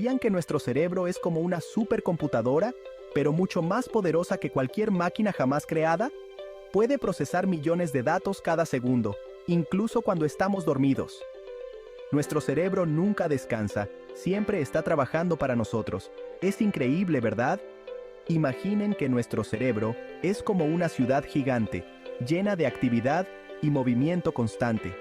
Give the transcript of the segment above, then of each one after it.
¿Sabían que nuestro cerebro es como una supercomputadora, pero mucho más poderosa que cualquier máquina jamás creada? Puede procesar millones de datos cada segundo, incluso cuando estamos dormidos. Nuestro cerebro nunca descansa, siempre está trabajando para nosotros. Es increíble, ¿verdad? Imaginen que nuestro cerebro es como una ciudad gigante, llena de actividad y movimiento constante.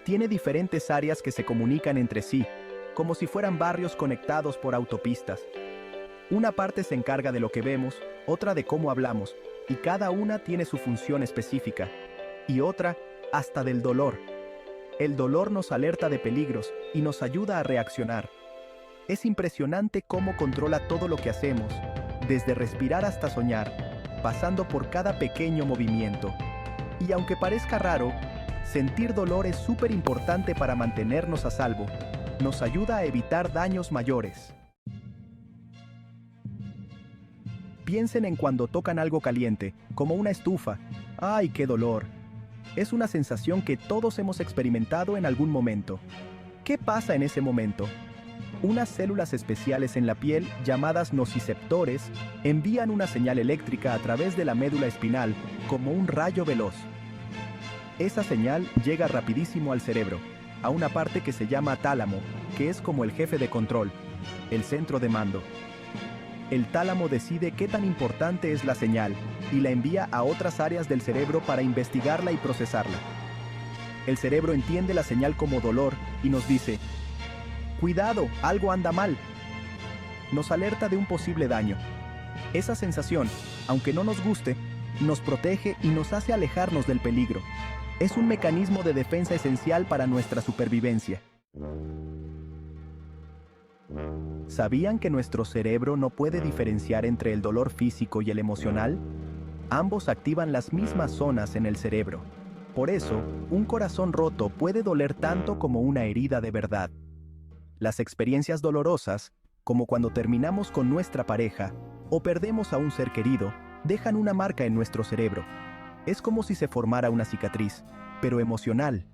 Tiene diferentes áreas que se comunican entre sí, como si fueran barrios conectados por autopistas. Una parte se encarga de lo que vemos, otra de cómo hablamos, y cada una tiene su función específica. Y otra, hasta del dolor. El dolor nos alerta de peligros y nos ayuda a reaccionar. Es impresionante cómo controla todo lo que hacemos, desde respirar hasta soñar, pasando por cada pequeño movimiento. Y aunque parezca raro, sentir dolor es súper importante para mantenernos a salvo. Nos ayuda a evitar daños mayores. Piensen en cuando tocan algo caliente, como una estufa. ¡Ay, qué dolor! Es una sensación que todos hemos experimentado en algún momento. ¿Qué pasa en ese momento? Unas células especiales en la piel, llamadas nociceptores, envían una señal eléctrica a través de la médula espinal, como un rayo veloz. Esa señal llega rapidísimo al cerebro, a una parte que se llama tálamo, que es como el jefe de control, el centro de mando. El tálamo decide qué tan importante es la señal y la envía a otras áreas del cerebro para investigarla y procesarla. El cerebro entiende la señal como dolor y nos dice: ¡cuidado, algo anda mal! Nos alerta de un posible daño. Esa sensación, aunque no nos guste, nos protege y nos hace alejarnos del peligro. Es un mecanismo de defensa esencial para nuestra supervivencia. ¿Sabían que nuestro cerebro no puede diferenciar entre el dolor físico y el emocional? Ambos activan las mismas zonas en el cerebro. Por eso, un corazón roto puede doler tanto como una herida de verdad. Las experiencias dolorosas, como cuando terminamos con nuestra pareja o perdemos a un ser querido, dejan una marca en nuestro cerebro. Es como si se formara una cicatriz, pero emocional.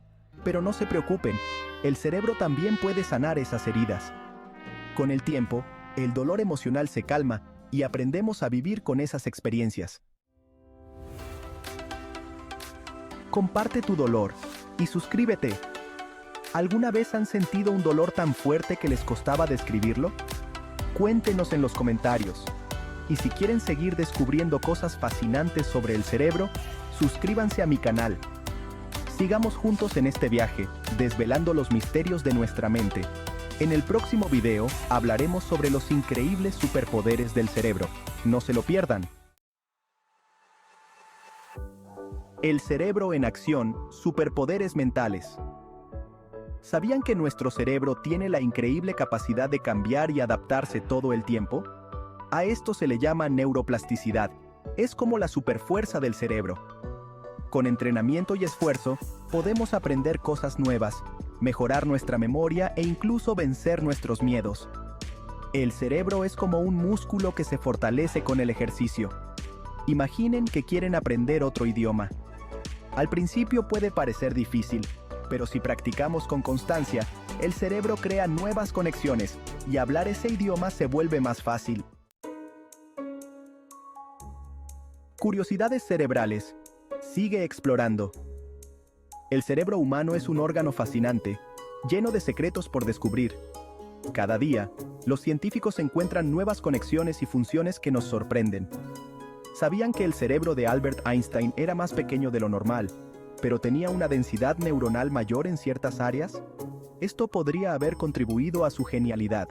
Pero no se preocupen, el cerebro también puede sanar esas heridas. Con el tiempo, el dolor emocional se calma y aprendemos a vivir con esas experiencias. Comparte tu dolor y suscríbete. ¿Alguna vez han sentido un dolor tan fuerte que les costaba describirlo? Cuéntenos en los comentarios. Y si quieren seguir descubriendo cosas fascinantes sobre el cerebro, suscríbanse a mi canal. Sigamos juntos en este viaje, desvelando los misterios de nuestra mente. En el próximo video hablaremos sobre los increíbles superpoderes del cerebro. No se lo pierdan. El cerebro en acción, superpoderes mentales. ¿Sabían que nuestro cerebro tiene la increíble capacidad de cambiar y adaptarse todo el tiempo? A esto se le llama neuroplasticidad. Es como la superfuerza del cerebro. Con entrenamiento y esfuerzo, podemos aprender cosas nuevas, mejorar nuestra memoria e incluso vencer nuestros miedos. El cerebro es como un músculo que se fortalece con el ejercicio. Imaginen que quieren aprender otro idioma. Al principio puede parecer difícil, pero si practicamos con constancia, el cerebro crea nuevas conexiones y hablar ese idioma se vuelve más fácil. Curiosidades cerebrales. Sigue explorando. El cerebro humano es un órgano fascinante, lleno de secretos por descubrir. Cada día, los científicos encuentran nuevas conexiones y funciones que nos sorprenden. ¿Sabían que el cerebro de Albert Einstein era más pequeño de lo normal, pero tenía una densidad neuronal mayor en ciertas áreas? Esto podría haber contribuido a su genialidad.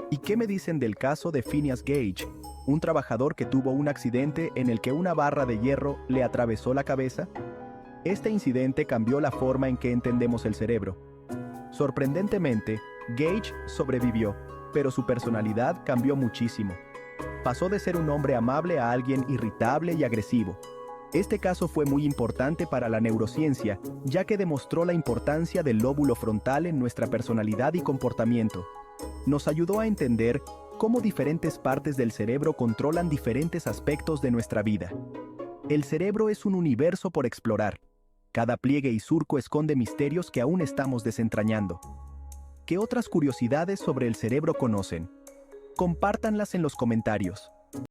¿Y qué me dicen del caso de Phineas Gage, un trabajador que tuvo un accidente en el que una barra de hierro le atravesó la cabeza? Este incidente cambió la forma en que entendemos el cerebro. Sorprendentemente, Gage sobrevivió, pero su personalidad cambió muchísimo. Pasó de ser un hombre amable a alguien irritable y agresivo. Este caso fue muy importante para la neurociencia, ya que demostró la importancia del lóbulo frontal en nuestra personalidad y comportamiento. Nos ayudó a entender cómo diferentes partes del cerebro controlan diferentes aspectos de nuestra vida. El cerebro es un universo por explorar. Cada pliegue y surco esconde misterios que aún estamos desentrañando. ¿Qué otras curiosidades sobre el cerebro conocen? Compártanlas en los comentarios.